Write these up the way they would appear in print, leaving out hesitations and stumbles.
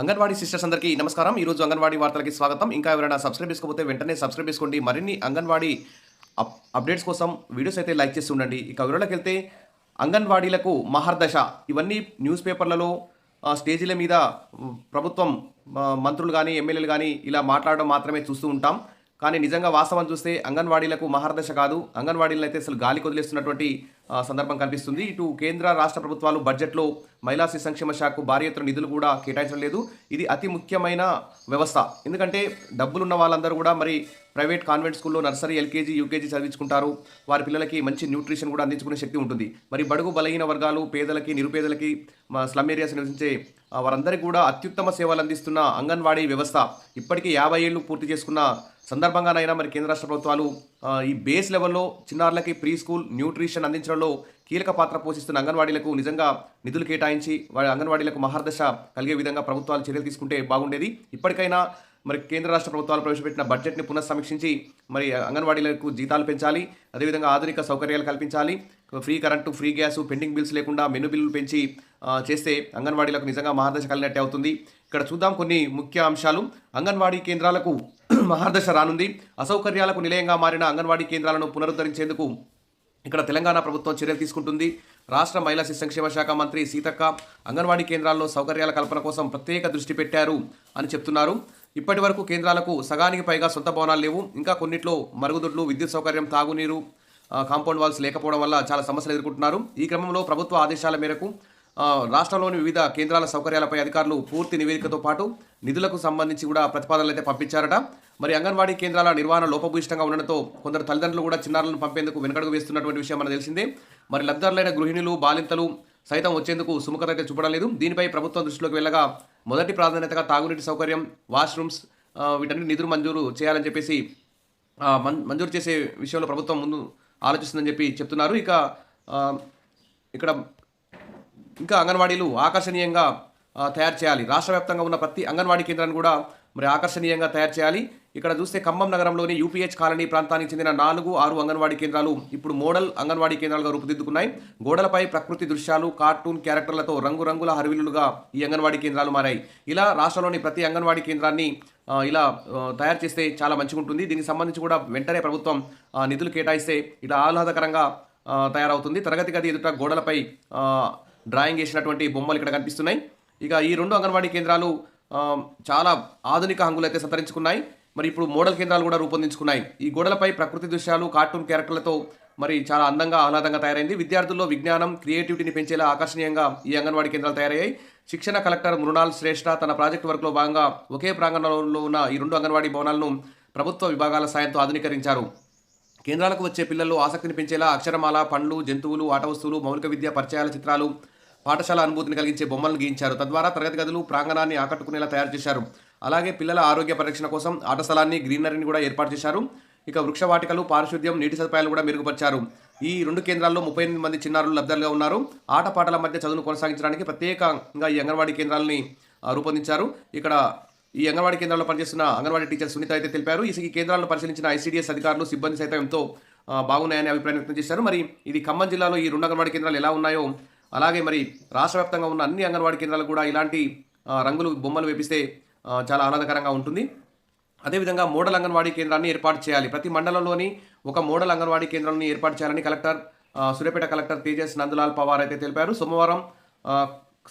Anganwadi sisters అందరికీ నమస్కారం. ఈరోజు అంగన్వాడీ వార్తలకి స్వాగతం. ఇంకా ఎవరైనా సబ్స్క్రైబ్ చేసుకోకపోతే వెంటనే సబ్స్క్రైబ్ చేసుకోండి. మరిన్ని అంగన్వాడీ అప్డేట్స్ కోసం వీడియోస్ అయితే లైక్ చేసి ఉండండి. ఇక వివరాలకెళ్తే అంగన్వాడీలకు మహర్దశ ఇవన్నీ న్యూస్ పేపర్లలో స్టేజీల మీద ప్రభుత్వం మంత్రులు గానీ, ఎమ్మెల్యేలు గానీ ఇలా మాట్లాడడం మాత్రమే చూస్తూ ఉంటాం. కానీ నిజంగా వాస్తవం చూస్తే అంగన్వాడీలకు మహర్దశ కాదు, అంగన్వాడీలను అయితే అసలు గాలికి వదిలేస్తున్నటువంటి సందర్భం కనిపిస్తుంది. ఇటు కేంద్ర రాష్ట్ర ప్రభుత్వాలు బడ్జెట్లో మహిళా శిశు సంక్షేమ శాఖకు భారీ ఎత్తున నిధులు కూడా కేటాయించడం లేదు. ఇది అతి ముఖ్యమైన వ్యవస్థ. ఎందుకంటే డబ్బులున్న వాళ్ళందరూ కూడా మరి ప్రైవేట్ కాన్వెంట్ స్కూల్లో నర్సరీ, ఎల్కేజీ, యూకేజీ చదివించుకుంటారు. వారి పిల్లలకి మంచి న్యూట్రిషన్ కూడా అందించుకునే శక్తి ఉంటుంది. మరి బడుగు బలహీన వర్గాలు, పేదలకి, నిరుపేదలకి, స్లమ్ ఏరియాస్ నివసించే వారందరికీ కూడా అత్యుత్తమ సేవలు అందిస్తున్న అంగన్వాడీ వ్యవస్థ ఇప్పటికీ 50 ఏళ్ళు పూర్తి చేసుకున్న సందర్భంగానైనా మరి కేంద్ర రాష్ట్ర ప్రభుత్వాలు ఈ బేస్ లెవెల్లో చిన్నారులకి ప్రీ స్కూల్ న్యూట్రిషన్ అందించడంలో కీలక పాత్ర పోషిస్తున్న అంగన్వాడీలకు నిజంగా నిధులు కేటాయించి వారి అంగన్వాడీలకు మహర్దశ కలిగే విధంగా ప్రభుత్వాలు చర్యలు తీసుకుంటే బాగుండేది. ఇప్పటికైనా మరి కేంద్ర రాష్ట్ర ప్రభుత్వాలు ప్రవేశపెట్టిన బడ్జెట్ని పునఃసమీక్షించి మరి అంగన్వాడీలకు జీతాలు పెంచాలి, అదేవిధంగా ఆధునిక సౌకర్యాలు కల్పించాలి, free current, free gas, pending bills లేకుండా మెను బిల్లులు పెంచి చేస్తే అంగన్వాడీలకు నిజంగా మహర్దశ కలిగినట్టే అవుతుంది. ఇక్కడ చూద్దాం కొన్ని ముఖ్య అంశాలు. అంగన్వాడీ కేంద్రాలకు మహర్దశ రానుంది. అసౌకర్యాలకు నిలయంగా మారిన అంగన్వాడీ కేంద్రాలను పునరుద్ధరించేందుకు ఇక్కడ తెలంగాణ ప్రభుత్వం చర్యలు తీసుకుంటుంది. రాష్ట్ర మహిళా శిశు సంక్షేమ శాఖ మంత్రి సీతక్క అంగన్వాడీ కేంద్రాల్లో సౌకర్యాల కల్పన కోసం ప్రత్యేక దృష్టి పెట్టారు అని చెప్తున్నారు. ఇప్పటి వరకు కేంద్రాలకు సగానికి పైగా సొంత భవనాలు లేవు. ఇంకా కొన్నిట్లో మరుగుదొడ్లు, విద్యుత్ సౌకర్యం, తాగునీరు, కాంపౌండ్ వాల్స్ లేకపోవడం వల్ల చాలా సమస్యలు ఎదుర్కొంటున్నారు. ఈ క్రమంలో ప్రభుత్వ ఆదేశాల మేరకు రాష్ట్రంలోని వివిధ కేంద్రాల సౌకర్యాలపై అధికారులు పూర్తి నివేదికతో పాటు నిధులకు సంబంధించి కూడా ప్రతిపాదనలు అయితే పంపించారట. మరి అంగన్వాడీ కేంద్రాల నిర్వహణ లోపభూయిష్టంగా ఉండడంతో కొందరు తల్లిదండ్రులు కూడా చిన్నారులను పంపేందుకు వెనుకడుగు వేస్తున్నటువంటి విషయం మనకు తెలిసిందే. మరి లబ్ధిదారులైన గృహిణులు, బాలింతలు సైతం వచ్చేందుకు సుముఖత అయితే చూపడం లేదు. దీనిపై ప్రభుత్వం దృష్టిలోకి వెళ్ళగా మొదటి ప్రాధాన్యతగా తాగునీటి సౌకర్యం, వాష్రూమ్స్ వీటన్నిటి నిధులు మంజూరు చేయాలని చెప్పేసి మంజూరు చేసే విషయంలో ప్రభుత్వం ముందు ఆలోచిస్తుందని చెప్పి చెప్తున్నారు. ఇక్కడ ఇంకా అంగన్వాడీలు ఆకర్షణీయంగా తయారు చేయాలి. రాష్ట్ర వ్యాప్తంగా ఉన్న ప్రతి అంగన్వాడీ కేంద్రాన్ని కూడా మరి ఆకర్షణీయంగా తయారు చేయాలి. ఇక్కడ చూస్తే ఖమ్మం నగరంలోని యూపీహెచ్ కాలనీ ప్రాంతానికి చెందిన 4-6 అంగన్వాడీ కేంద్రాలు ఇప్పుడు మోడల్ అంగన్వాడీ కేంద్రాలుగా రూపుదిద్దుకున్నాయి. గోడలపై ప్రకృతి దృశ్యాలు, కార్టూన్ క్యారెక్టర్లతో రంగురంగుల హరివిల్లుగా ఈ అంగన్వాడీ కేంద్రాలు మారాయి. ఇలా రాష్ట్రంలోని ప్రతి అంగన్వాడీ కేంద్రాన్ని ఇలా తయారు చేస్తే చాలా మంచిగా ఉంటుంది. దీనికి సంబంధించి కూడా వెంటనే ప్రభుత్వం నిధులు కేటాయిస్తే ఇలా ఆహ్లాదకరంగా తయారవుతుంది. తరగతి గది ఎదుట గోడలపై డ్రాయింగ్ వేసినటువంటి బొమ్మలు ఇక్కడ కనిపిస్తున్నాయి. ఇక ఈ 2 అంగన్వాడీ కేంద్రాలు చాలా ఆధునిక హంగులు అయితే సంతరించుకున్నాయి. మరి ఇప్పుడు మోడల్ కేంద్రాలు కూడా రూపొందించుకున్నాయి. ఈ గోడలపై ప్రకృతి దృశ్యాలు, కార్టూన్ క్యారెక్టర్లతో మరి చాలా అందంగా ఆహ్లాదంగా తయారైంది. విద్యార్థుల్లో విజ్ఞానం, క్రియేటివిటీని పెంచేలా ఆకర్షణీయంగా ఈ అంగన్వాడీ కేంద్రాలు తయారయ్యాయి. శిక్షణ కలెక్టర్ మృణాల్ శ్రేష్ఠ తన ప్రాజెక్టు వర్క్లో భాగంగా ఒకే ప్రాంగణంలో ఉన్న ఈ 2 అంగన్వాడీ భవనాలను ప్రభుత్వ విభాగాల సాయంతో ఆధునీకరించారు. కేంద్రాలకు వచ్చే పిల్లల్లో ఆసక్తిని పెంచేలా అక్షరమాల, పండ్లు, జంతువులు, ఆట వస్తువులు, మౌలిక విద్య, పరిచయాల చిత్రాలు, పాఠశాల అనుభూతిని కలిగించే బొమ్మలను గీయించారు. తద్వారా తరగతి గదులు, ప్రాంగణాన్ని ఆకట్టుకునేలా తయారు చేశారు. అలాగే పిల్లల ఆరోగ్య పరిరక్షణ కోసం ఆట స్థలాన్ని, గ్రీనరీని కూడా ఏర్పాటు చేశారు. ఇక వృక్షవాటికలు, పారిశుద్ధ్యం, నీటి సదుపాయాలు కూడా మెరుగుపరిచారు. ఈ 2 కేంద్రాల్లో 38 మంది చిన్నారులు లబ్ధాలుగా ఉన్నారు. ఆటపాటల మధ్య చదువును కొనసాగించడానికి ప్రత్యేకంగా ఈ అంగన్వాడీ కేంద్రాలని రూపొందించారు. ఇక్కడ ఈ అంగన్వాడీ కేంద్రాల్లో పనిచేస్తున్న అంగన్వాడీ టీచర్ సునీత అయితే తెలిపారు. ఈ కేంద్రాలను పరిశీలించిన ఐసీడీఎస్ అధికారులు, సిబ్బంది సైతం ఎంతో బాగున్నాయని అభిప్రాయం వ్యక్తం చేశారు. మరి ఇది ఖమ్మం జిల్లాలో ఈ 2 అంగన్వాడీ కేంద్రాలు ఎలా ఉన్నాయో అలాగే మరి రాష్ట్ర వ్యాప్తంగా ఉన్న అన్ని అంగన్వాడీ కేంద్రాలు కూడా ఇలాంటి రంగులు, బొమ్మలు వేపిస్తే చాలా ఆహ్లాదకరంగా ఉంటుంది. అదేవిధంగా మోడల్ అంగన్వాడీ కేంద్రాన్ని ఏర్పాటు చేయాలి. ప్రతి మండలంలోని ఒక మోడల్ అంగన్వాడీ కేంద్రాన్ని ఏర్పాటు చేయాలని కలెక్టర్ సూర్యాపేట కలెక్టర్ తేజస్ నందలాల్ పవార్ అయితే తెలిపారు. సోమవారం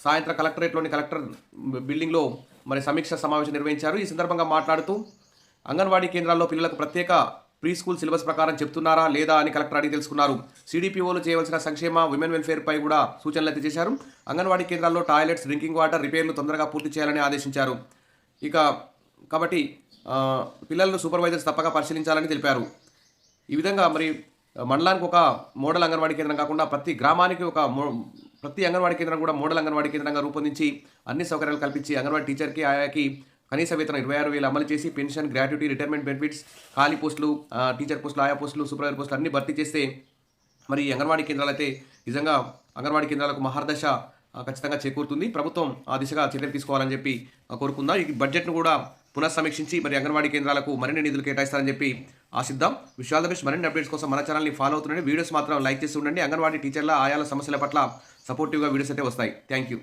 సాయంత్రం కలెక్టరేట్లోని కలెక్టర్ బిల్డింగ్లో మరి సమీక్ష సమావేశం నిర్వహించారు. ఈ సందర్భంగా మాట్లాడుతూ అంగన్వాడీ కేంద్రాల్లో పిల్లలకు ప్రత్యేక ప్రీ స్కూల్ సిలబస్ ప్రకారం చెప్తున్నారా లేదా అని కలెక్టర్ అడిగి తెలుసుకున్నారు. సిడిపిఓలు చేయవలసిన సంక్షేమ, విమెన్ వెల్ఫేర్ పై కూడా సూచనలు అయితే చేశారు. అంగన్వాడీ కేంద్రాల్లో టాయిలెట్స్, డ్రింకింగ్ వాటర్ రిపేర్లు తొందరగా పూర్తి చేయాలని ఆదేశించారు. కాబట్టి పిల్లలను సూపర్వైజర్స్ తప్పక పరిశీలించాలని తెలిపారు. ఈ విధంగా మరి మండలానికి ఒక మోడల్ అంగన్వాడీ కేంద్రం కాకుండా ప్రతి గ్రామానికి ప్రతి అంగన్వాడీ కేంద్రం కూడా మోడల్ అంగన్వాడీ కేంద్రంగా రూపొందించి అన్ని సౌకర్యాలు కల్పించి అంగన్వాడీ టీచర్కి, ఆయాకి కనీస వేతనం 26,000 అమలు చేసి పెన్షన్, గ్రాట్యుటీ, రిటైర్మెంట్ బెనిఫిట్స్, ఖాళీ పోస్టులు, టీచర్ పోస్టులు, ఆయా పోస్టులు, సూపర్వైజర్ పోస్టులు అన్ని భర్తీ చేస్తే మరి అంగన్వాడీ కేంద్రాలు అయితే నిజంగా అంగన్వాడీ కేంద్రాలకు మహర్దశ ఖచ్చితంగా చేకూరుతుంది. ప్రభుత్వం ఆ దిశగా చర్యలు తీసుకోవాలని చెప్పి కోరుకుందాం. ఈ బడ్జెట్ను కూడా పునఃసమీక్షించి మరి అంగన్వాడీ కేంద్రాలకు మరిన్ని నిధులు కేటాయిస్తారని చెప్పి ఆశిద్దాం. విషయాల బెస్ట్ మరిన్ని అప్డేట్స్ కోసం మన ఛానల్ని ఫాలో అవుతుండండి. వీడియోస్ మాత్రం లైక్ చేసి ఉండండి. అంగన్వాడీ టీచర్ల ఆయాల సమస్యల పట్ల సపోర్టివ్గా వీడియోస్ అయితే వస్తాయి. Thank you.